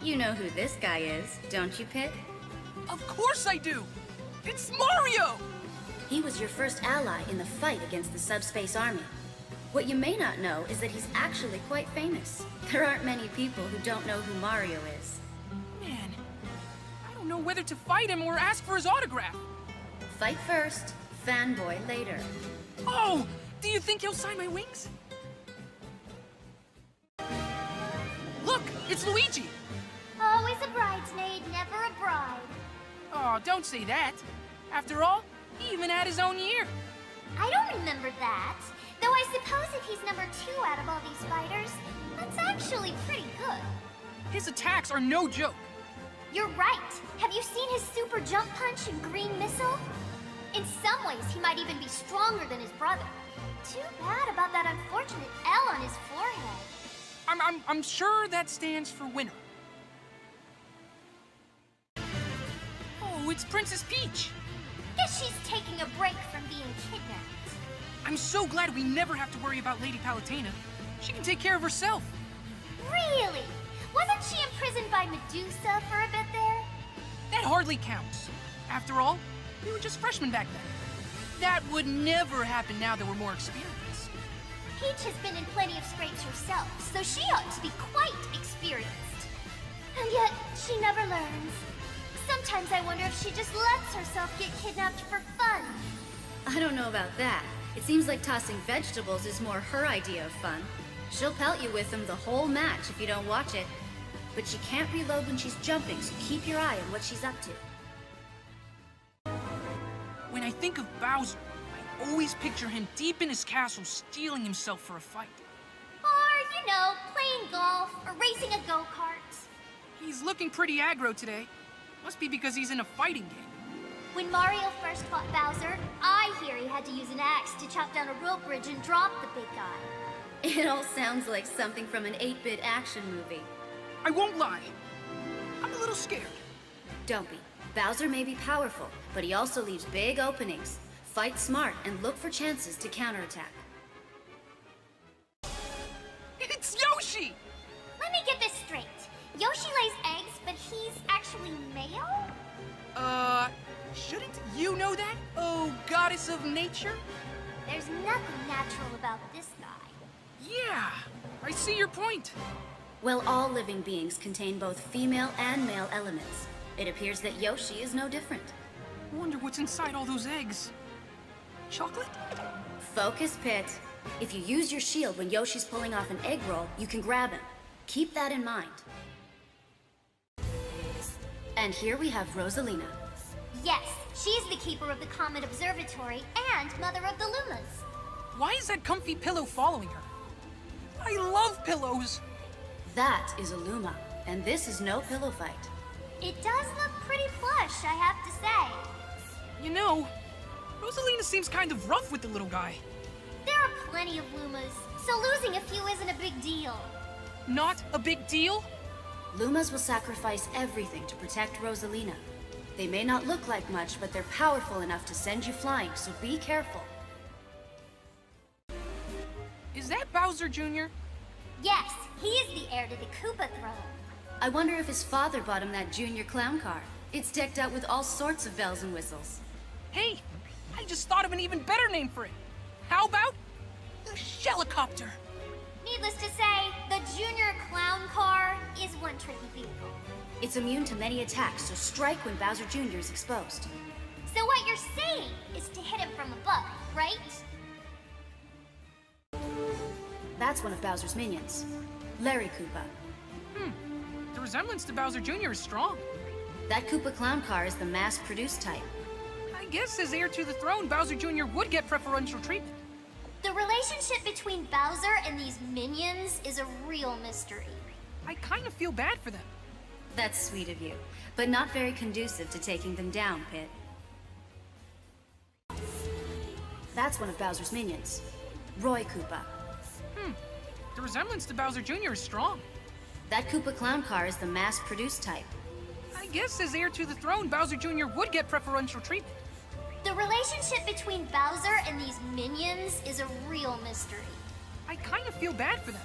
You know who this guy is, don't you, Pit? Of course I do! It's Mario! He was your first ally in the fight against the subspace army. What you may not know is that he's actually quite famous. There aren't many people who don't know who Mario is. Man, I don't know whether to fight him or ask for his autograph. Fight first, fanboy later. Oh! Do you think he'll sign my wings? Look! It's Luigi! Always a bridesmaid, never a bride. Oh, don't say that. After all, he even had his own year. I don't remember that. Though I suppose if he's number 2 out of all these fighters, that's actually pretty good. His attacks are no joke. You're right. Have you seen his super jump punch and green missile? In some ways, he might even be stronger than his brother. Too bad about that unfortunate L on his forehead. I'm sure that stands for winner. Oh, it's Princess Peach. Guess she's taking a break from being kidnapped. I'm so glad we never have to worry about Lady Palutena. She can take care of herself. Really? Wasn't she imprisoned by Medusa for a bit there? That hardly counts. After all, we were just freshmen back then. That would never happen now that we're more experienced. Peach has been in plenty of scrapes herself, so she ought to be quite experienced. And yet, she never learns. Sometimes I wonder if she just lets herself get kidnapped for fun. I don't know about that. It seems like tossing vegetables is more her idea of fun. She'll pelt you with them the whole match if you don't watch it. But she can't reload when she's jumping, so keep your eye on what she's up to. When I think of Bowser, I always picture him deep in his castle steeling himself for a fight. Or, you know, playing golf or racing a go-kart. He's looking pretty aggro today. Must be because he's in a fighting game. When Mario first fought Bowser, I hear he had to use an axe to chop down a rope bridge and drop the big guy. It all sounds like something from an 8-bit action movie. I won't lie. I'm a little scared. Don't be. Bowser may be powerful, but he also leaves big openings. Fight smart and look for chances to counterattack. It's Yoshi! Let me get this straight. Yoshi lays eggs, but he's actually male? Shouldn't you know that? Oh, goddess of nature? There's nothing natural about this guy. Yeah, I see your point. Well, all living beings contain both female and male elements. It appears that Yoshi is no different. I wonder what's inside all those eggs. Chocolate? Focus, Pit. If you use your shield when Yoshi's pulling off an egg roll, you can grab him. Keep that in mind. And here we have Rosalina. Yes, she's the keeper of the Comet Observatory and mother of the Lumas. Why is that comfy pillow following her? I love pillows! That is a Luma, and this is no pillow fight. It does look pretty plush, I have to say. You know, Rosalina seems kind of rough with the little guy. There are plenty of Lumas, so losing a few isn't a big deal. Not a big deal? Lumas will sacrifice everything to protect Rosalina. They may not look like much, but they're powerful enough to send you flying, so be careful. Is that Bowser Jr.? Yes, he is the heir to the Koopa throne. I wonder if his father bought him that junior clown car. It's decked out with all sorts of bells and whistles. Hey, I just thought of an even better name for it. How about the Shellicopter? Needless to say, the Junior Clown Car is one tricky vehicle. It's immune to many attacks, so strike when Bowser Jr. is exposed. So what you're saying is to hit him from above, right? That's one of Bowser's minions, Larry Koopa. The resemblance to Bowser Jr. is strong. That Koopa clown car is the mass-produced type. I guess as heir to the throne, Bowser Jr. would get preferential treatment. The relationship between Bowser and these minions is a real mystery. I kind of feel bad for them. That's sweet of you, but not very conducive to taking them down, Pit. That's one of Bowser's minions, Roy Koopa. The resemblance to Bowser Jr. is strong. That Koopa clown car is the mass-produced type. I guess as heir to the throne, Bowser Jr. would get preferential treatment. The relationship between Bowser and these minions is a real mystery. I kind of feel bad for them.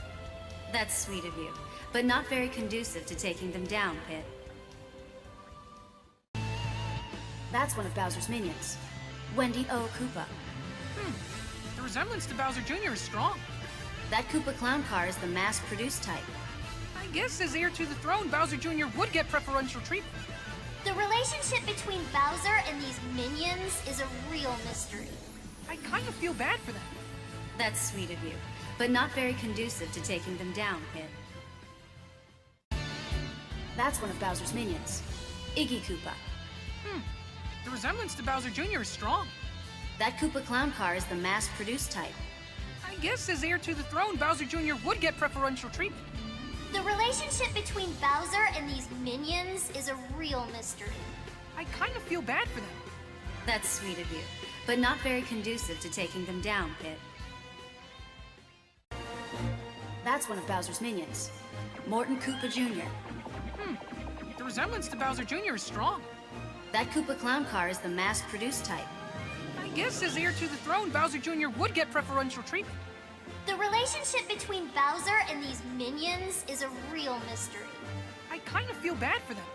That's sweet of you, but not very conducive to taking them down, Pit. That's one of Bowser's minions. Wendy O. Koopa. The resemblance to Bowser Jr. is strong. That Koopa clown car is the mass-produced type. I guess as heir to the throne, Bowser Jr. would get preferential treatment. The relationship between Bowser and these minions is a real mystery. I kind of feel bad for them. That's sweet of you, but not very conducive to taking them down, Pit. That's one of Bowser's minions. Iggy Koopa. The resemblance to Bowser Jr. is strong. That Koopa clown car is the mass-produced type. I guess as heir to the throne, Bowser Jr. would get preferential treatment. The relationship between Bowser and these minions is a real mystery. I kind of feel bad for them. That's sweet of you, but not very conducive to taking them down, Pit. That's one of Bowser's minions. Morton Koopa Jr. The resemblance to Bowser Jr. is strong. That Koopa clown car is the mass-produced type. I guess as heir to the throne, Bowser Jr. would get preferential treatment. The relationship between Bowser and these minions is a real mystery. I kind of feel bad for them.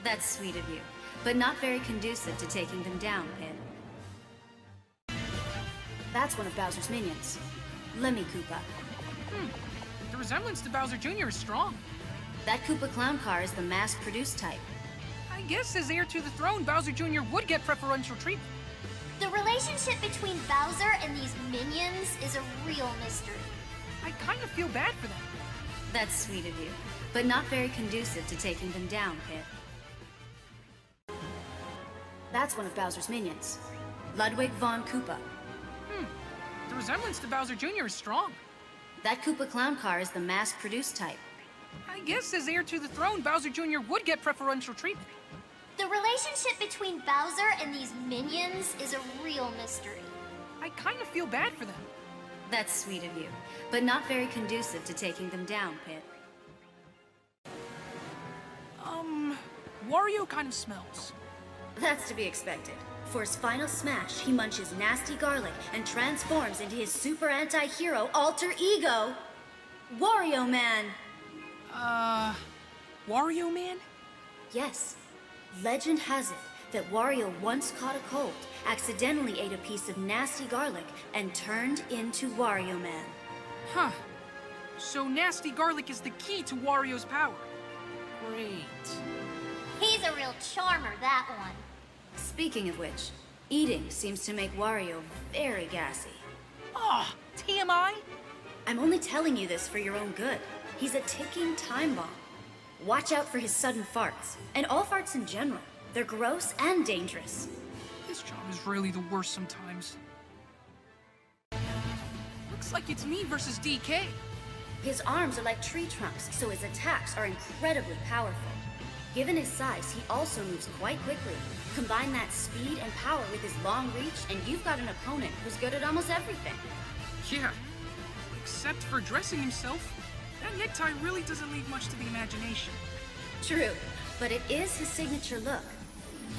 That's sweet of you, but not very conducive to taking them down, Pit. That's one of Bowser's minions. Lemmy Koopa. The resemblance to Bowser Jr. is strong. That Koopa clown car is the mass-produced type. I guess as heir to the throne, Bowser Jr. would get preferential treatment. The relationship between Bowser and these minions is a real mystery. I kind of feel bad for them. That's sweet of you, but not very conducive to taking them down, Pit. That's one of Bowser's minions. Ludwig von Koopa. The resemblance to Bowser Jr. is strong. That Koopa clown car is the mass-produced type. I guess as heir to the throne, Bowser Jr. would get preferential treatment. The relationship between Bowser and these minions is a real mystery. I kind of feel bad for them. That's sweet of you, but not very conducive to taking them down, Pit. Wario kind of smells. That's to be expected. For his final smash, he munches nasty garlic and transforms into his super anti-hero alter ego, Wario Man. Wario Man? Yes. Legend has it that Wario once caught a cold, accidentally ate a piece of nasty garlic, and turned into Wario Man. Huh. So nasty garlic is the key to Wario's power. Great. He's a real charmer, that one. Speaking of which, eating seems to make Wario very gassy. Ah, TMI? I'm only telling you this for your own good. He's a ticking time bomb. Watch out for his sudden farts, and all farts in general. They're gross and dangerous. This job is really the worst sometimes. Looks like it's me versus DK. His arms are like tree trunks, so his attacks are incredibly powerful. Given his size, he also moves quite quickly. Combine that speed and power with his long reach, and you've got an opponent who's good at almost everything. Yeah. Except for dressing himself. That necktie really doesn't leave much to the imagination. True, but it is his signature look.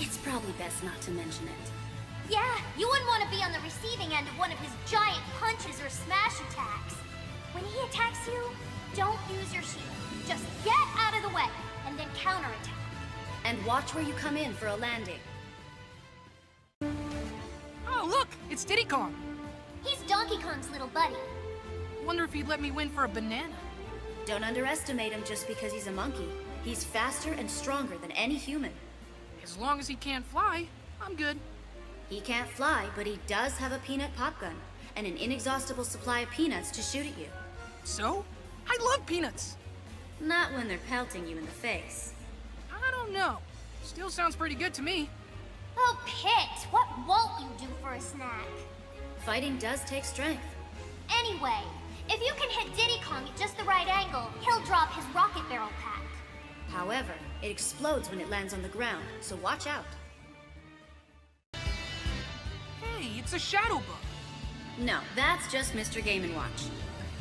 It's probably best not to mention it. Yeah, you wouldn't want to be on the receiving end of one of his giant punches or smash attacks. When he attacks you, don't use your shield. Just get out of the way, and then counterattack. And watch where you come in for a landing. Oh, look! It's Diddy Kong! He's Donkey Kong's little buddy. Wonder if he'd let me win for a banana. Don't underestimate him just because he's a monkey. He's faster and stronger than any human. As long as he can't fly, I'm good. He can't fly, but he does have a peanut pop gun and an inexhaustible supply of peanuts to shoot at you. So? I love peanuts! Not when they're pelting you in the face. I don't know. Still sounds pretty good to me. Oh, Pit, what won't you do for a snack? Fighting does take strength. Anyway, if you can hit Diddy Kong at just the right angle, he'll drop his rocket barrel pack. However, it explodes when it lands on the ground, so watch out. Hey, it's a shadow bug. No, that's just Mr. Game & Watch.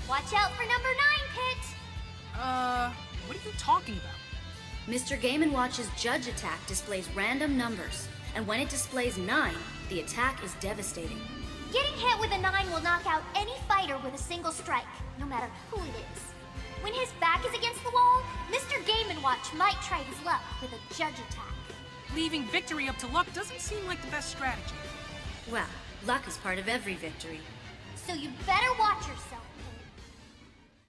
Watch out for number 9, Pit. What are you talking about? Mr. Game & Watch's Judge attack displays random numbers, and when it displays 9, the attack is devastating. Getting hit with a 9 will knock out any fighter with a single strike, no matter who it is. When his back is against the wall, Mr. Game & Watch might try his luck with a judge attack. Leaving victory up to luck doesn't seem like the best strategy. Well, luck is part of every victory. So you better watch yourself,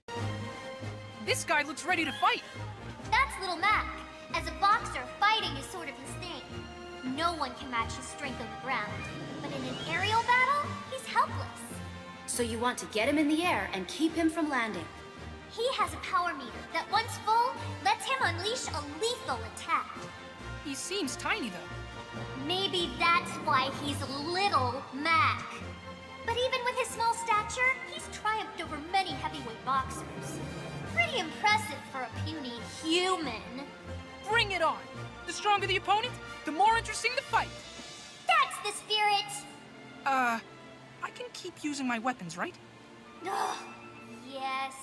Pit. This guy looks ready to fight. That's Little Mac. As a boxer, fighting is sort of his thing. No one can match his strength on the ground. But in an aerial battle, he's helpless. So you want to get him in the air and keep him from landing. He has a power meter that, once full, lets him unleash a lethal attack. He seems tiny, though. Maybe that's why he's Little Mac. But even with his small stature, he's triumphed over many heavyweight boxers. Pretty impressive for a puny human. Bring it on! The stronger the opponent, the more interesting the fight. That's the spirit! I can keep using my weapons, right? Ugh, yes.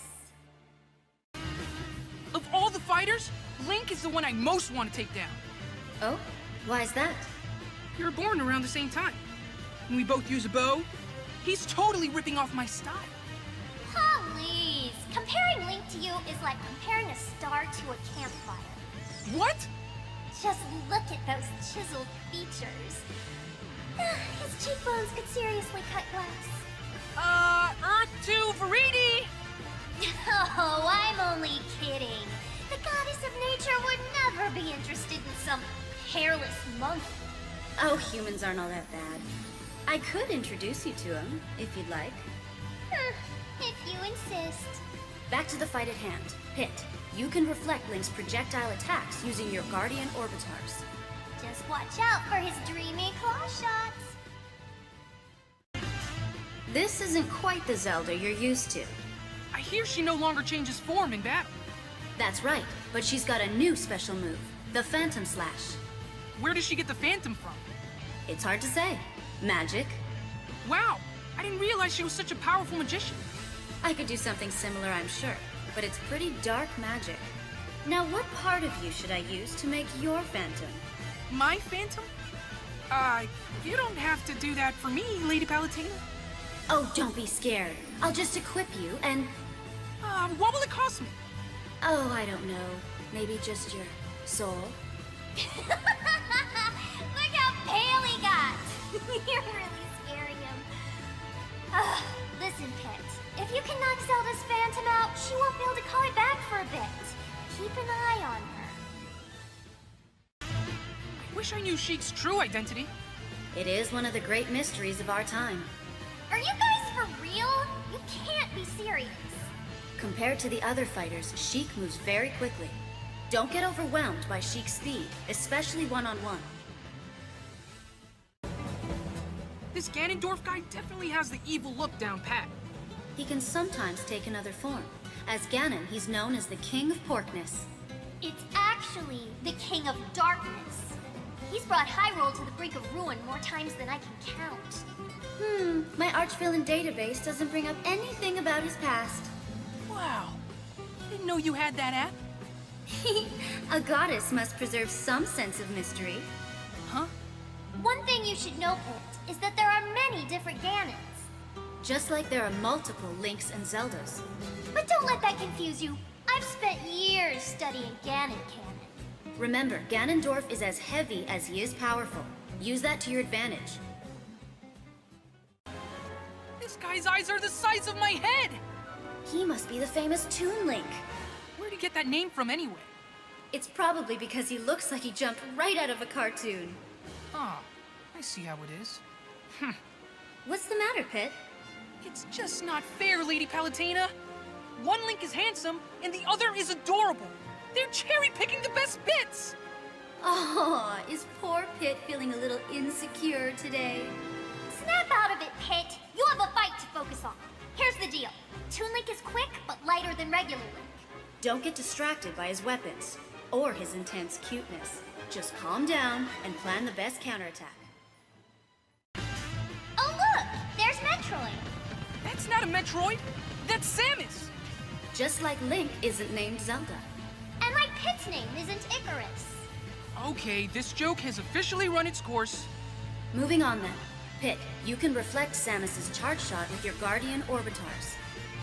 Of all the fighters, Link is the one I most want to take down. Oh? Why is that? We were born around the same time. And we both use a bow. He's totally ripping off my style. Please. Comparing Link to you is like comparing a star to a campfire. What? Just look at those chiseled features. His cheekbones could seriously cut glass. Earth to Veridi! Oh, I'm only kidding. The goddess of nature would never be interested in some hairless monkey. Oh, humans aren't all that bad. I could introduce you to him, if you'd like. If you insist. Back to the fight at hand. Pit, you can reflect Link's projectile attacks using your Guardian Orbitars. Just watch out for his dreamy claw shots. This isn't quite the Zelda you're used to. I hear she no longer changes form in battle. That's right, but she's got a new special move, the Phantom Slash. Where does she get the Phantom from? It's hard to say. Magic. Wow, I didn't realize she was such a powerful magician. I could do something similar, I'm sure, but it's pretty dark magic. Now, what part of you should I use to make your Phantom? My Phantom? You don't have to do that for me, Lady Palutena. Oh, don't be scared. I'll just equip you and... What will it cost me? Oh, I don't know. Maybe just your soul? Look how pale he got! You're really scaring him. Listen, Pit. If you can knock Zelda's Phantom out, she won't be able to call it back for a bit. Keep an eye on her. I wish I knew Sheik's true identity. It is one of the great mysteries of our time. Are you guys for real? You can't be serious. Compared to the other fighters, Sheik moves very quickly. Don't get overwhelmed by Sheik's speed, especially one-on-one. This Ganondorf guy definitely has the evil look down pat. He can sometimes take another form. As Ganon, he's known as the King of Porkness. It's actually the King of Darkness. He's brought Hyrule to the brink of ruin more times than I can count. My Archvillain database doesn't bring up anything about his past. Wow, didn't know you had that app. A goddess must preserve some sense of mystery. Huh? One thing you should know, Pit, is that there are many different Ganons. Just like there are multiple Links and Zeldas. But don't let that confuse you. I've spent years studying Ganon canon. Remember, Ganondorf is as heavy as he is powerful. Use that to your advantage. This guy's eyes are the size of my head! He must be the famous Toon Link. Where'd he get that name from anyway? It's probably because he looks like he jumped right out of a cartoon. Ah, I see how it is. What's the matter, Pit? It's just not fair, Lady Palutena. One Link is handsome, and the other is adorable. They're cherry-picking the best bits! Oh, is poor Pit feeling a little insecure today? Snap out of it, Pit. You have a fight to focus on. Here's the deal. Toon Link is quick, but lighter than regular Link. Don't get distracted by his weapons, or his intense cuteness. Just calm down and plan the best counterattack. Oh look! There's Metroid! That's not a Metroid! That's Samus! Just like Link isn't named Zelda. And like Pit's name isn't Icarus. Okay, this joke has officially run its course. Moving on then. Pit, you can reflect Samus's charge shot with your Guardian Orbitars.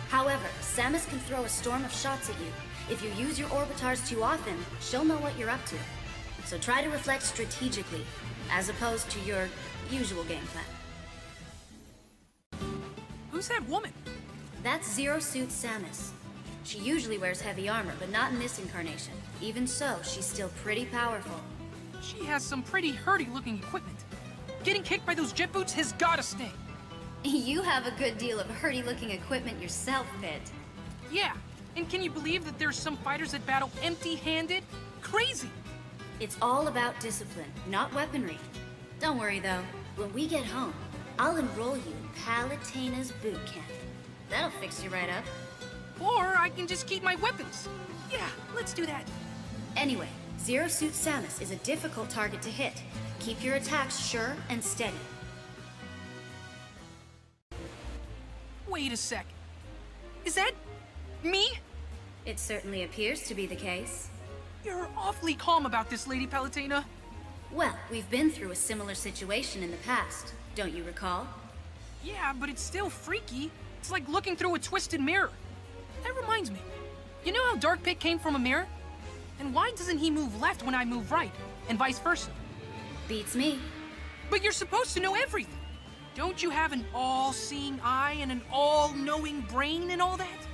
However, Samus can throw a storm of shots at you. If you use your orbitars too often, she'll know what you're up to. So try to reflect strategically, as opposed to your usual game plan. Who's that woman? That's Zero Suit Samus. She usually wears heavy armor, but not in this incarnation. Even so, she's still pretty powerful. She has some pretty herdy-looking equipment. Getting kicked by those jet boots has gotta sting. You have a good deal of herdy-looking equipment yourself, Pit. Yeah, and can you believe that there's some fighters that battle empty-handed? Crazy! It's all about discipline, not weaponry. Don't worry, though. When we get home, I'll enroll you in Palutena's boot camp. That'll fix you right up. Or I can just keep my weapons. Yeah, let's do that. Anyway, Zero Suit Samus is a difficult target to hit. Keep your attacks sure and steady. Wait a second. Is that me? It certainly appears to be the case. You're awfully calm about this, Lady Palutena. Well, we've been through a similar situation in the past, don't you recall? Yeah, but it's still freaky. It's like looking through a twisted mirror. That reminds me. You know how Dark Pit came from a mirror? And why doesn't he move left when I move right, and vice versa? Beats me. But you're supposed to know everything. Don't you have an all-seeing eye and an all-knowing brain and all that?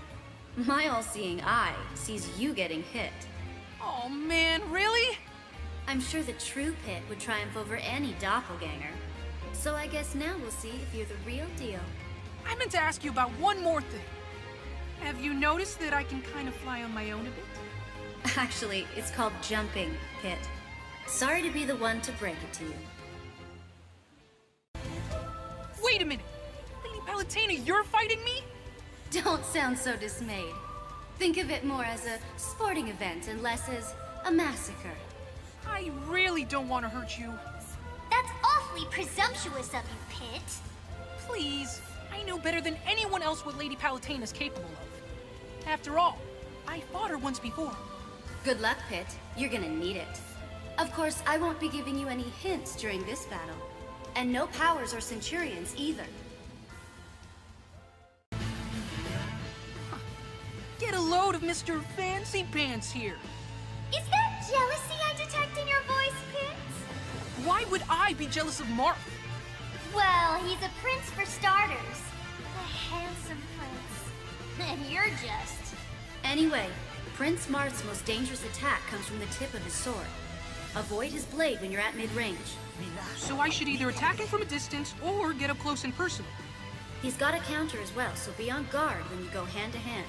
My all-seeing eye sees you getting hit. Oh man, really? I'm sure the true Pit would triumph over any doppelganger. So I guess now we'll see if you're the real deal. I meant to ask you about one more thing. Have you noticed that I can kind of fly on my own a bit? Actually, it's called jumping, Pit. Sorry to be the one to break it to you. Wait a minute! Lady Palutena, you're fighting me? Don't sound so dismayed. Think of it more as a sporting event and less as a massacre. I really don't want to hurt you. That's awfully presumptuous of you, Pit. Please, I know better than anyone else what Lady Palutena's capable of. After all, I fought her once before. Good luck, Pit. You're gonna need it. Of course, I won't be giving you any hints during this battle. And no powers or centurions either. Get a load of Mr. Fancy Pants here. Is that jealousy I detect in your voice, Pit? Why would I be jealous of Marth? Well, he's a prince for starters. A handsome prince. And you're just... Anyway, Prince Marth's most dangerous attack comes from the tip of his sword. Avoid his blade when you're at mid-range. So I should either attack him from a distance or get up close and personal. He's got a counter as well, so be on guard when you go hand-to-hand.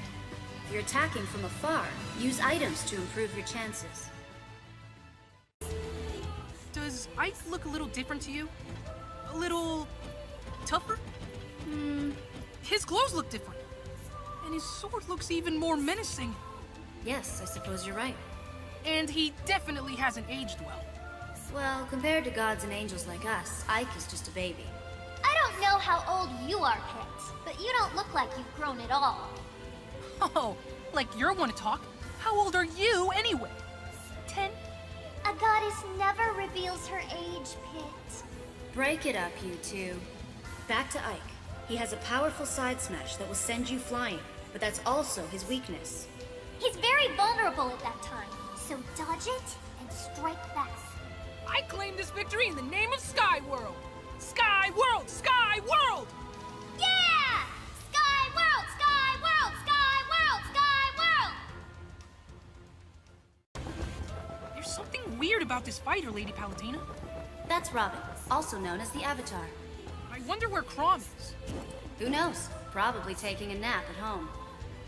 If you're attacking from afar, use items to improve your chances. Does Ike look a little different to you? A little... tougher? His clothes look different. And his sword looks even more menacing. Yes, I suppose you're right. And he definitely hasn't aged well. Well, compared to gods and angels like us, Ike is just a baby. I don't know how old you are, Pit, but you don't look like you've grown at all. Oh, like you're one to talk. How old are you, anyway? 10? A goddess never reveals her age, Pit. Break it up, you two. Back to Ike. He has a powerful side smash that will send you flying, but that's also his weakness. He's very vulnerable at that time, so dodge it and strike back. I claim this victory in the name of Sky World! Sky World! Sky World! Yeah! Sky World! Sky World! Sky World! Sky World! There's something weird about this fighter, Lady Palutena. That's Robin, also known as the Avatar. I wonder where Crom is. Who knows? Probably taking a nap at home.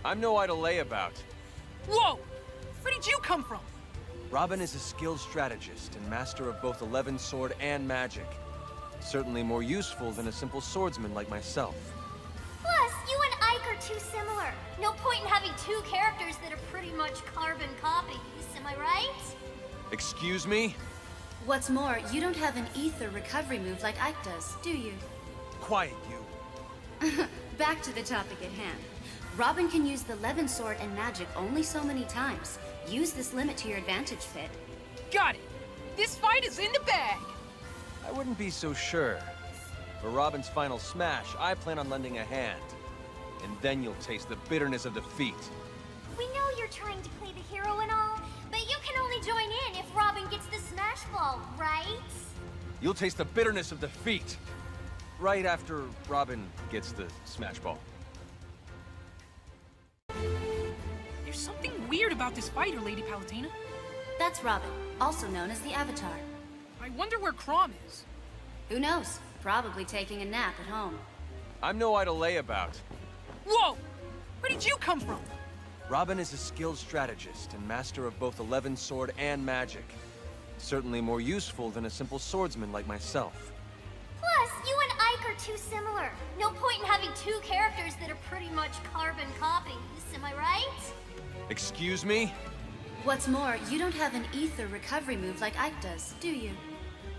I'm no idle layabout. Whoa! Where did you come from? Robin is a skilled strategist and master of both 11 sword and magic. Certainly more useful than a simple swordsman like myself. Plus, you and Ike are too similar. No point in having two characters that are pretty much carbon copies, am I right? Excuse me? What's more, you don't have an ether recovery move like Ike does, do you? Quiet, you. Back to the topic at hand. Robin can use the Levin sword and magic only so many times. Use this limit to your advantage, Pit. Got it! This fight is in the bag! I wouldn't be so sure. For Robin's final smash, I plan on lending a hand. and then you'll taste the bitterness of defeat. We know you're trying to play the hero and all, but you can only join in if Robin gets the Smash Ball, right? You'll taste the bitterness of defeat. Right after Robin gets the Smash Ball. There's something weird about this fighter, Lady Palutena. That's Robin, also known as the Avatar. I wonder where Crom is. Who knows? Probably taking a nap at home. I'm no idle layabout. Whoa! Where did you come from? Robin is a skilled strategist and master of both 11 sword and magic. Certainly more useful than a simple swordsman like myself. Plus, you and Ike are too similar. No point in having two characters that are pretty much carbon copies, am I right? Excuse me? What's more, you don't have an ether recovery move like Ike does, do you?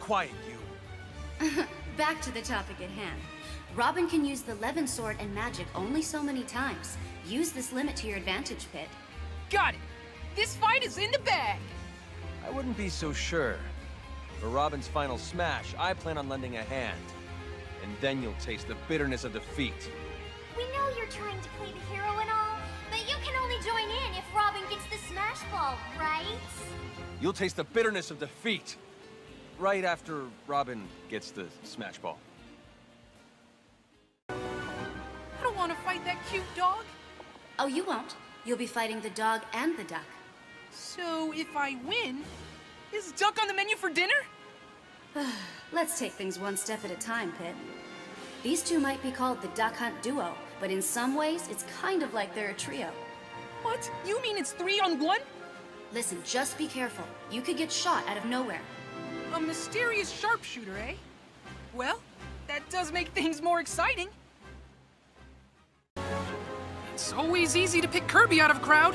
Quiet, you. Back to the topic at hand. Robin can use the Levin sword and magic only so many times. Use this limit to your advantage, Pit. Got it. This fight is in the bag. I wouldn't be so sure. For Robin's final smash, I plan on lending a hand. And then you'll taste the bitterness of defeat. We know you're trying to play the hero and all, but you can only join in if Robin gets the Smash Ball, right? You'll taste the bitterness of defeat. Right after Robin gets the Smash Ball. I don't want to fight that cute dog. Oh, you won't. You'll be fighting the dog and the duck. So if I win, is duck on the menu for dinner? Let's take things one step at a time, Pit. These two might be called the Duck Hunt Duo, but in some ways, it's kind of like they're a trio. What? You mean it's 3-on-1? Listen, just be careful. You could get shot out of nowhere. A mysterious sharpshooter, eh? Well, that does make things more exciting. It's always easy to pick Kirby out of a crowd.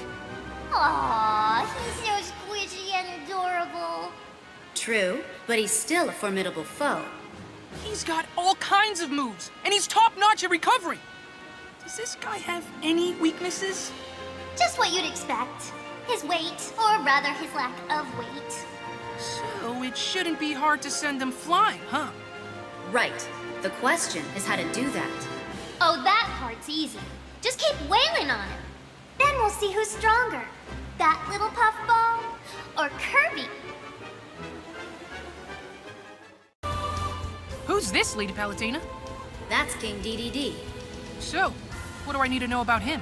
Aww, he's so squishy and adorable. True, but he's still a formidable foe. He's got all kinds of moves, and he's top-notch at recovery. Does this guy have any weaknesses? Just what you'd expect. His weight, or rather his lack of weight. So it shouldn't be hard to send him flying, huh? Right. The question is how to do that. Oh, that part's easy. Just keep wailing on him. Then we'll see who's stronger. That little puffball, or Kirby. Who's this, Lady Palutena? That's King DDD. So, what do I need to know about him?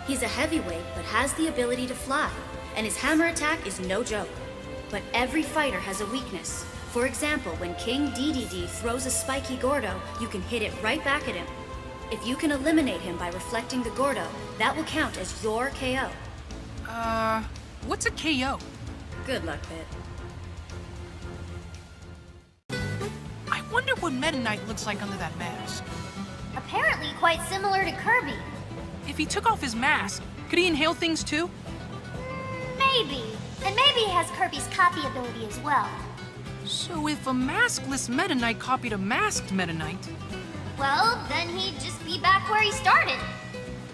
He's a heavyweight, but has the ability to fly, and his hammer attack is no joke. But every fighter has a weakness. For example, when King DDD throws a spiky Gordo, you can hit it right back at him. If you can eliminate him by reflecting the Gordo, that will count as your KO. What's a KO? Good luck, Pit. I wonder what Meta Knight looks like under that mask. Apparently quite similar to Kirby. If he took off his mask, could he inhale things too? Maybe. And maybe he has Kirby's copy ability as well. So if a maskless Meta Knight copied a masked Meta Knight... Well, then he'd just be back where he started.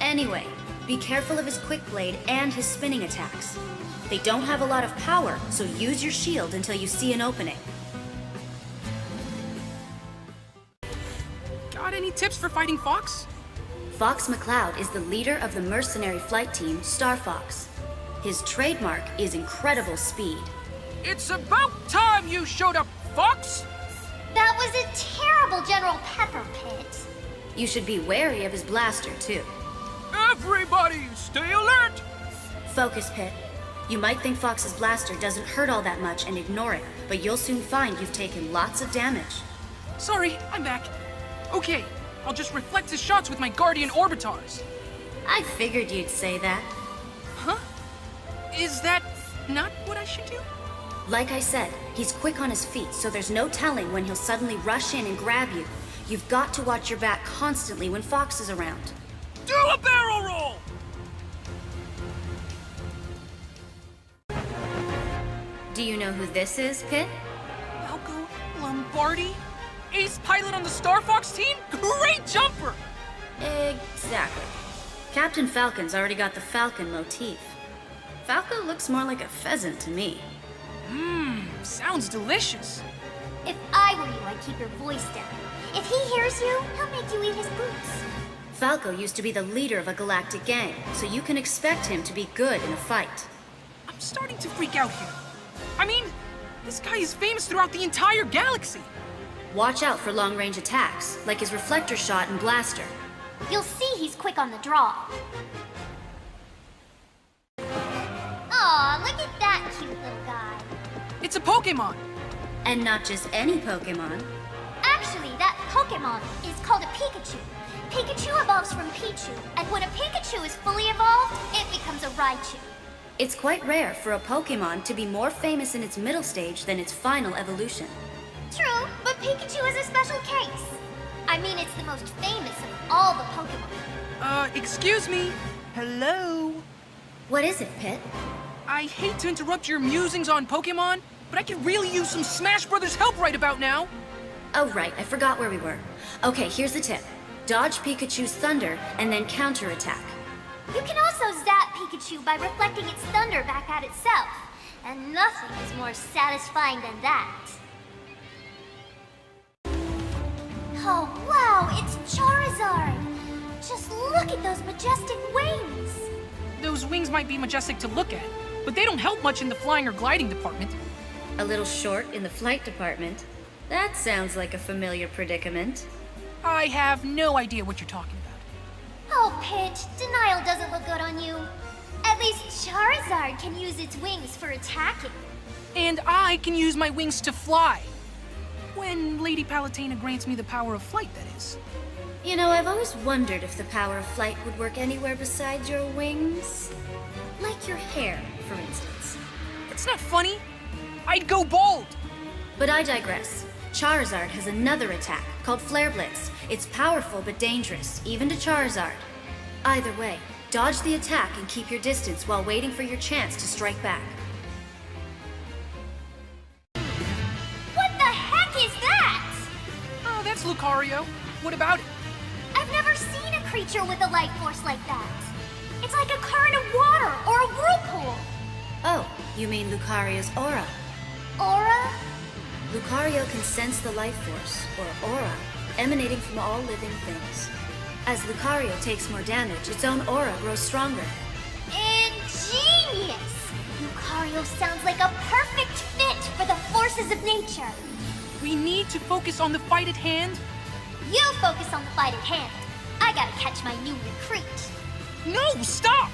Anyway, be careful of his quick blade and his spinning attacks. They don't have a lot of power, so use your shield until you see an opening. Got any tips for fighting Fox? Fox McCloud is the leader of the mercenary flight team, Star Fox. His trademark is incredible speed. It's about time you showed up, Fox! That was a terrible General Pepper Pit. You should be wary of his blaster, too. Everybody, stay alert! Focus, Pit. You might think Fox's blaster doesn't hurt all that much and ignore it, but you'll soon find you've taken lots of damage. Sorry, I'm back. Okay, I'll just reflect his shots with my Guardian Orbitars. I figured you'd say that. Huh? Is that not what I should do? Like I said, he's quick on his feet, so there's no telling when he'll suddenly rush in and grab you. You've got to watch your back constantly when Fox is around. Do a barrel roll! Do you know who this is, Pit? Malco Lombardi? Ace pilot on the Star Fox team? Great jumper! Exactly. Captain Falcon's already got the Falcon motif. Falco looks more like a pheasant to me. Sounds delicious. If I were you, I'd keep your voice down. If he hears you, he'll make you eat his boots. Falco used to be the leader of a galactic gang, so you can expect him to be good in a fight. I'm starting to freak out here. I mean, this guy is famous throughout the entire galaxy. Watch out for long-range attacks, like his reflector shot and blaster. You'll see he's quick on the draw. Aw, look at that cute little guy. It's a Pokemon. And not just any Pokemon. Actually, that Pokemon is called a Pikachu. Pikachu evolves from Pichu, and when a Pikachu is fully evolved, it becomes a Raichu. It's quite rare for a Pokemon to be more famous in its middle stage than its final evolution. True, but Pikachu is a special case. I mean, it's the most famous of all the Pokemon. Excuse me. Hello? What is it, Pit? I hate to interrupt your musings on Pokemon, but I could really use some Smash Brothers help right about now. Oh, right, I forgot where we were. Okay, here's the tip. Dodge Pikachu's thunder, and then counterattack. You can also zap Pikachu by reflecting its thunder back at itself. And nothing is more satisfying than that. Oh, wow, it's Charizard! Just look at those majestic wings! Those wings might be majestic to look at, but they don't help much in the flying or gliding department. A little short in the flight department. That sounds like a familiar predicament. I have no idea what you're talking about. Oh, Pit, denial doesn't look good on you. At least Charizard can use its wings for attacking. And I can use my wings to fly. When Lady Palutena grants me the power of flight, that is. You know, I've always wondered if the power of flight would work anywhere besides your wings. Like your hair, for instance. It's not funny. I'd go bald. But I digress. Charizard has another attack, called Flare Blitz. It's powerful but dangerous, even to Charizard. Either way, dodge the attack and keep your distance while waiting for your chance to strike back. What the heck is that? Oh, that's Lucario. What about it? I've never seen a creature with a life force like that. It's like a current of water or a whirlpool. Oh, you mean Lucario's aura. Aura? Lucario can sense the life force, or aura, emanating from all living things. As Lucario takes more damage, its own aura grows stronger. Ingenious! Lucario sounds like a perfect fit for the forces of nature. We need to focus on the fight at hand. You focus on the fight at hand. I gotta catch my new recruit. No, stop!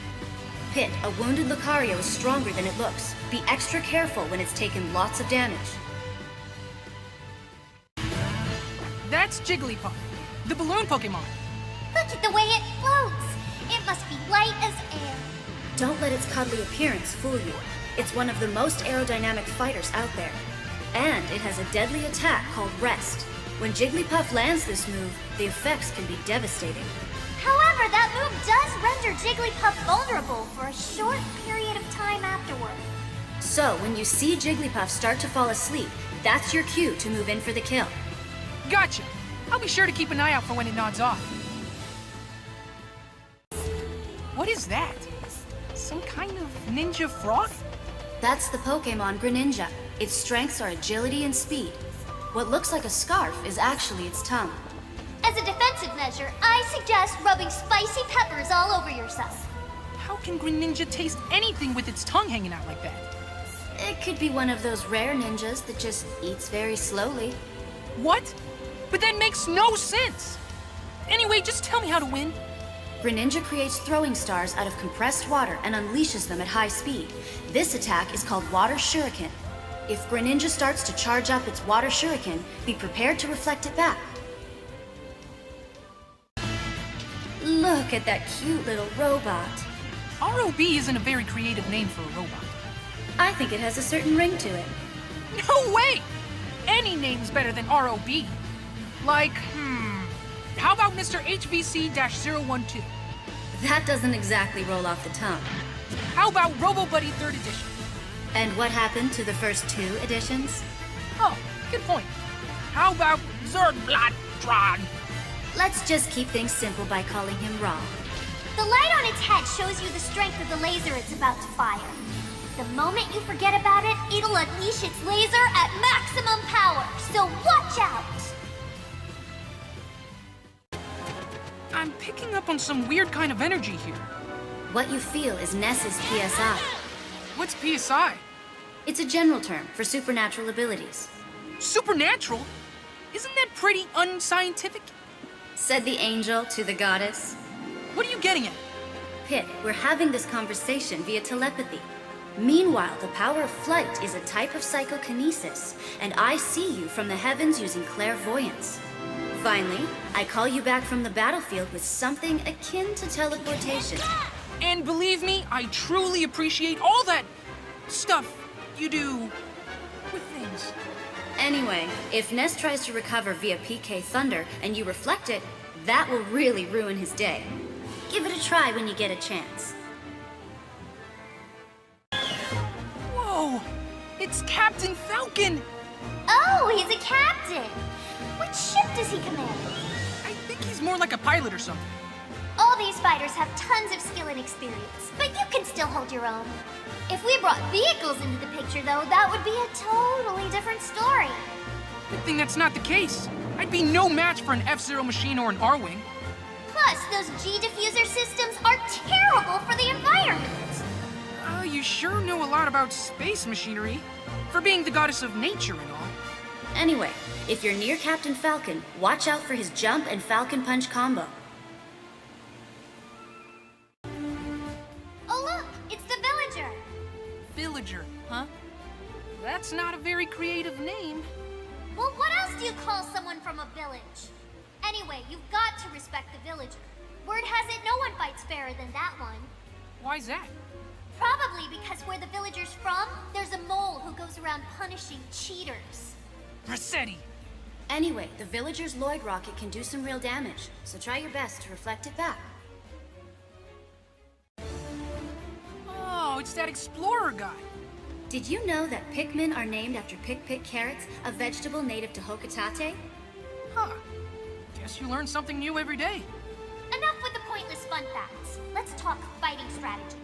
Pit, a wounded Lucario is stronger than it looks. Be extra careful when it's taken lots of damage. That's Jigglypuff, the balloon Pokemon. Look at the way it floats. It must be light as air. Don't let its cuddly appearance fool you. It's one of the most aerodynamic fighters out there. And it has a deadly attack called Rest. When Jigglypuff lands this move, the effects can be devastating. However, that move does render Jigglypuff vulnerable for a short period of time afterward. So, when you see Jigglypuff start to fall asleep, that's your cue to move in for the kill. Gotcha. I'll be sure to keep an eye out for when it nods off. What is that? Some kind of ninja frog? That's the Pokemon Greninja. Its strengths are agility and speed. What looks like a scarf is actually its tongue. As a defensive measure, I suggest rubbing spicy peppers all over yourself. How can Greninja taste anything with its tongue hanging out like that? It could be one of those rare ninjas that just eats very slowly. What? But that makes no sense! Anyway, just tell me how to win. Greninja creates throwing stars out of compressed water and unleashes them at high speed. This attack is called Water Shuriken. If Greninja starts to charge up its Water Shuriken, be prepared to reflect it back. Look at that cute little robot. ROB isn't a very creative name for a robot. I think it has a certain ring to it. No way! Any name's better than ROB. Like, how about Mr. HVC-012? That doesn't exactly roll off the tongue. How about Robo Buddy 3rd Edition? And what happened to the first 2 editions? Oh, good point. How about Zergblattron? Let's just keep things simple by calling him Raw. The light on its head shows you the strength of the laser it's about to fire. The moment you forget about it, it'll unleash its laser at maximum power, so watch out! I'm picking up on some weird kind of energy here. What you feel is Ness's PSI. What's PSI? It's a general term for supernatural abilities. Supernatural? Isn't that pretty unscientific? Said the angel to the goddess. What are you getting at? Pit, we're having this conversation via telepathy. Meanwhile, the power of flight is a type of psychokinesis, and I see you from the heavens using clairvoyance. Finally, I call you back from the battlefield with something akin to teleportation. And believe me, I truly appreciate all that stuff you do with things. Anyway, if Ness tries to recover via PK Thunder and you reflect it, that will really ruin his day. Give it a try when you get a chance. Whoa! It's Captain Falcon! Oh, he's a captain! Which ship does he command? I think he's more like a pilot or something. All these fighters have tons of skill and experience, but you can still hold your own. If we brought vehicles into the picture, though, that would be a totally different story. Good thing that's not the case. I'd be no match for an F-Zero machine or an R-Wing. Plus, those G-diffuser systems are terrible for the environment. You sure know a lot about space machinery, for being the goddess of nature and all. Anyway, if you're near Captain Falcon, watch out for his jump and Falcon Punch combo. Oh look, it's the villager. Villager, huh? That's not a very creative name. Well, what else do you call someone from a village? Anyway, you've got to respect the villager. Word has it no one fights fairer than that one. Why's that? Probably because where the villager's from, there's a mole who goes around punishing cheaters. Rossetti. Anyway, the villager's Lloyd rocket can do some real damage, so try your best to reflect it back. Oh, it's that explorer guy. Did you know that Pikmin are named after Pick carrots, a vegetable native to Hokitate? Huh. Guess you learn something new every day. Enough with the pointless fun facts. Let's talk fighting strategy.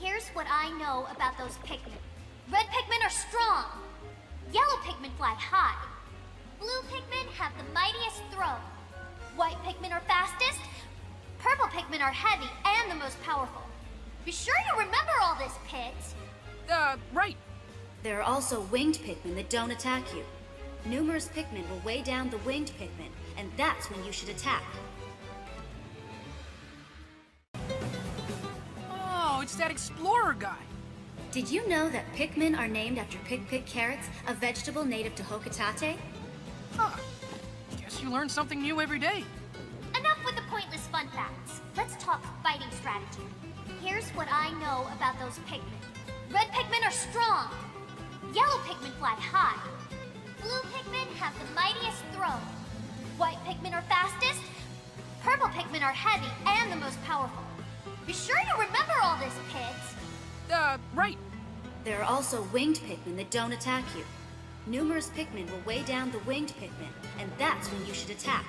Here's what I know about those Pikmin. Red Pikmin are strong. Yellow Pikmin fly high. Blue Pikmin have the mightiest throw. White Pikmin are fastest. Purple Pikmin are heavy and the most powerful. Be sure you remember all this, Pit. Right. There are also winged Pikmin that don't attack you. Numerous Pikmin will weigh down the winged Pikmin, and that's when you should attack. Oh, it's that explorer guy. Did you know that Pikmin are named after Pick carrots, a vegetable native to Hokitate? Huh. Guess you learn something new every day. Enough with the pointless fun facts. Let's talk fighting strategy. Here's what I know about those Pikmin. Red Pikmin are strong. Yellow Pikmin fly high. Blue Pikmin have the mightiest throw. White Pikmin are fastest. Purple Pikmin are heavy and the most powerful. Be sure you remember all this, Pit. Right. There are also winged Pikmin that don't attack you. Numerous Pikmin will weigh down the winged Pikmin, and that's when you should attack.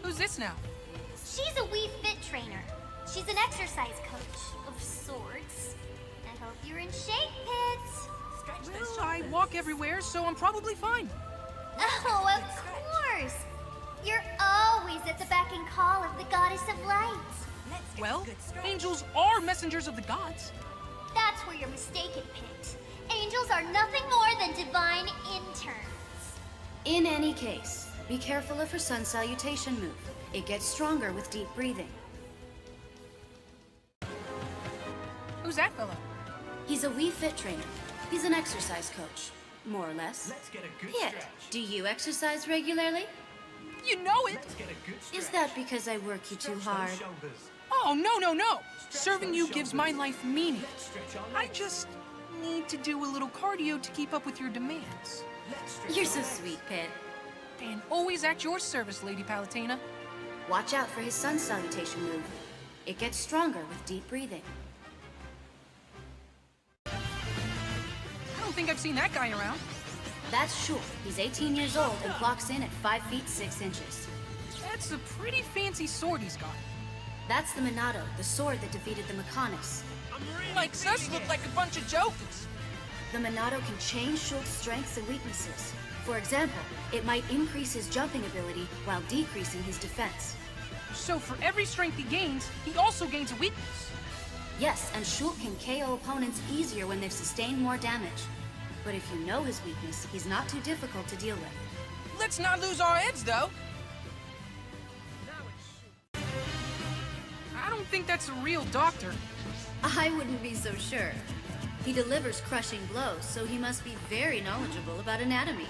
Who's this now? She's a Wii Fit trainer. She's an exercise coach, of sorts. I hope you're in shape, Pit. Well, I walk everywhere, so I'm probably fine. Oh, of course. You're always at the beck and call of the goddess of light. Well, angels are messengers of the gods. That's where you're mistaken, Pit. Angels are nothing more than divine interns. In any case, be careful of her sun salutation move. It gets stronger with deep breathing. Who's that fella? He's a Wii Fit trainer. He's an exercise coach, more or less. Let's get a good Pit, stretch. do you exercise regularly? You know it. Let's get a good stretch. Is that because I work you too Stretch hard? those shoulders. Oh, no. Serving those you gives my shoulders. life meaning. Let's stretch our I legs. just need to do a little cardio to keep up with your demands. Let's stretch You're our so legs. sweet, Pit. And always at your service, Lady Palutena. Watch out for his sun salutation move. It gets stronger with deep breathing. I don't think I've seen that guy around. That's Shul. He's 18 years old and clocks in at 5 feet 6 inches. That's a pretty fancy sword he's got. That's the Minato, the sword that defeated the Mechonis. Makes us look like a bunch of jokers. The Minato can change Shul's strengths and weaknesses. For example, it might increase his jumping ability while decreasing his defense. So for every strength he gains, he also gains a weakness. Yes, and Shulk can KO opponents easier when they've sustained more damage. But if you know his weakness, he's not too difficult to deal with. Let's not lose our heads, though. I don't think that's a real doctor. I wouldn't be so sure. He delivers crushing blows, so he must be very knowledgeable about anatomy.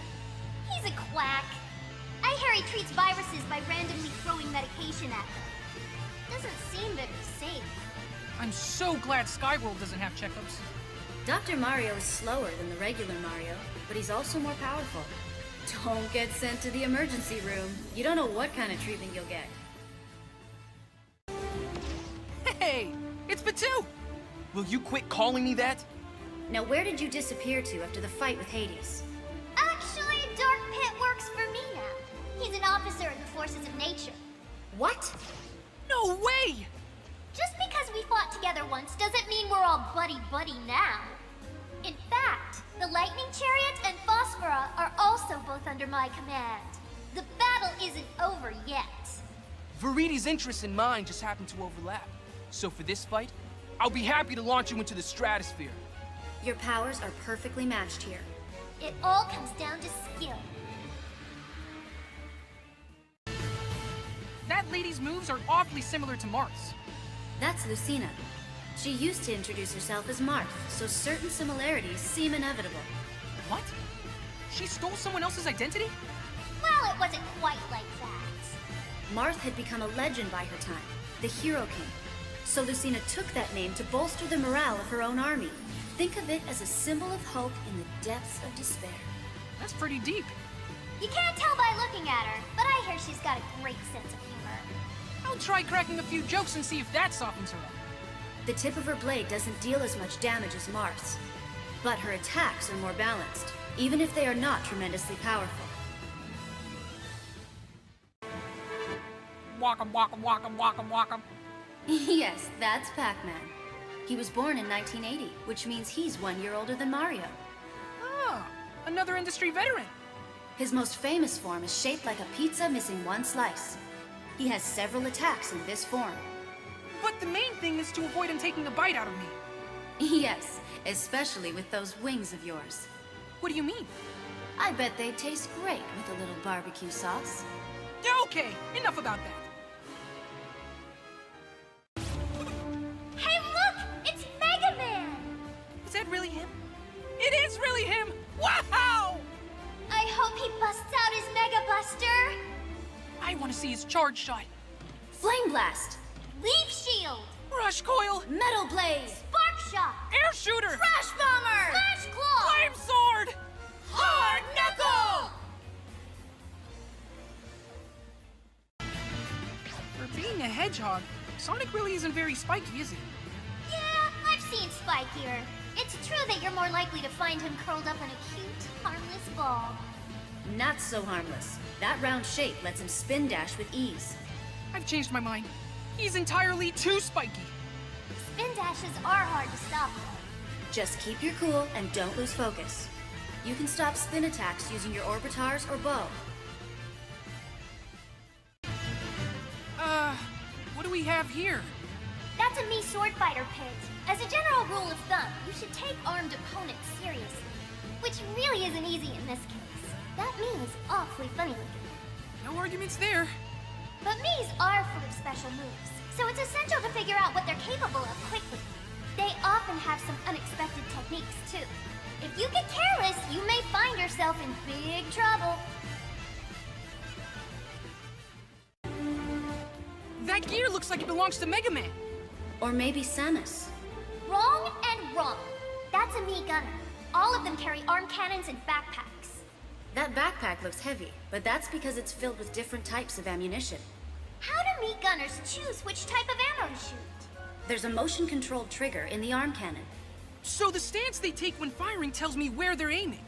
He's a quack. I hear he treats viruses by randomly throwing medication at them. Doesn't seem very safe. I'm so glad Skyworld doesn't have checkups. Dr. Mario is slower than the regular Mario, but he's also more powerful. Don't get sent to the emergency room. You don't know what kind of treatment you'll get. Hey, it's Batu! Will you quit calling me that? Now, where did you disappear to after the fight with Hades? Actually, Dark Pit works for me now. He's an officer in the forces of nature. What? No way! Just because we fought together once doesn't mean we're all buddy-buddy now. In fact, the Lightning Chariot and Phosphora are also both under my command. The battle isn't over yet. Viridi's interests and mine just happen to overlap. So for this fight, I'll be happy to launch you into the stratosphere. Your powers are perfectly matched here. It all comes down to skill. That lady's moves are awfully similar to Marth's. That's Lucina. She used to introduce herself as Marth, so certain similarities seem inevitable. What? She stole someone else's identity? Well, it wasn't quite like that. Marth had become a legend by her time, the Hero King. So Lucina took that name to bolster the morale of her own army. Think of it as a symbol of hope in the depths of despair. That's pretty deep. You can't tell by looking at her, but I hear she's got a great sense of humor. I'll try cracking a few jokes and see if that softens her up. The tip of her blade doesn't deal as much damage as Marth's, but her attacks are more balanced, even if they are not tremendously powerful. Walk 'em, walk 'em, walk 'em, walk 'em, walk 'em. Yes, that's Pac-Man. He was born in 1980, which means he's 1 year older than Mario. Ah, another industry veteran. His most famous form is shaped like a pizza missing one slice. He has several attacks in this form. But the main thing is to avoid him taking a bite out of me. Yes, especially with those wings of yours. What do you mean? I bet they'd taste great with a little barbecue sauce. Okay, enough about that. Hey, look! It's Mega Man! Is that really him? It is really him! Wow! I hope he busts out his Mega Buster! I want to see his charge shot. Flame Blast! Leaf Shield! Rush coil! Metal Blaze! Spark Shock! Air shooter! Crash Bomber! Flash Claw! Flame sword! Hard Knuckle! For being a hedgehog, Sonic really isn't very spiky, is he? Yeah, I've seen Spikier. It's true that you're more likely to find him curled up in a cute, harmless ball. Not so harmless. That round shape lets him spin dash with ease. I've changed my mind. He's entirely too spiky. Spin dashes are hard to stop, though. Just keep your cool and don't lose focus. You can stop spin attacks using your orbitars or bow. What do we have here? That's a Mii sword fighter pit. As a general rule of thumb, you should take armed opponents seriously. Which really isn't easy in this case. That Mii is awfully funny looking. No arguments there. But Mii's are full of special moves, so it's essential to figure out what they're capable of quickly. They often have some unexpected techniques, too. If you get careless, you may find yourself in big trouble. That gear looks like it belongs to Mega Man. Or maybe Samus. Wrong and wrong. That's a Mii gunner. All of them carry arm cannons and backpacks. That backpack looks heavy, but that's because it's filled with different types of ammunition. How do Mii gunners choose which type of ammo to shoot? There's a motion-controlled trigger in the arm cannon. So the stance they take when firing tells me where they're aiming.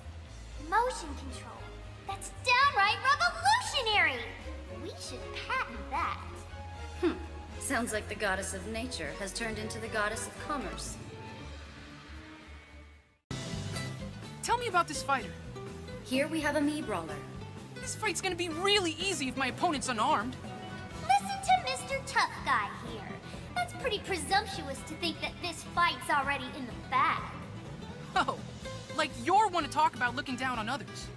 Motion control. That's downright revolutionary! We should patent that. Sounds like the goddess of nature has turned into the goddess of commerce. Tell me about this fighter. Here we have a Mii Brawler. This fight's gonna be really easy if my opponent's unarmed. Listen to Mr. Tough Guy here. That's pretty presumptuous to think that this fight's already in the bag. Oh, like you're one to talk about looking down on others.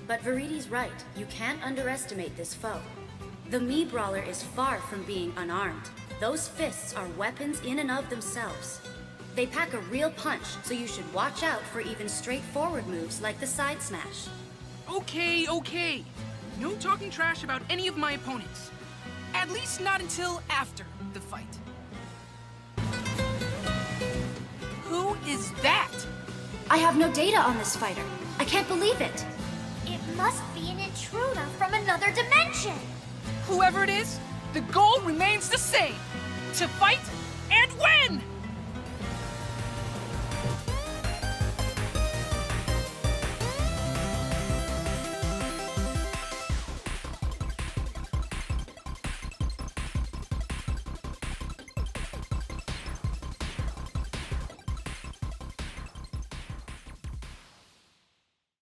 But Viridi's right. You can't underestimate this foe. The Mii Brawler is far from being unarmed. Those fists are weapons in and of themselves. They pack a real punch, so you should watch out for even straightforward moves like the side smash. Okay, okay. No talking trash about any of my opponents. At least not until after the fight. Who is that? I have no data on this fighter. I can't believe it. It must be an intruder from another dimension. Whoever it is, the goal remains the same. To fight and win!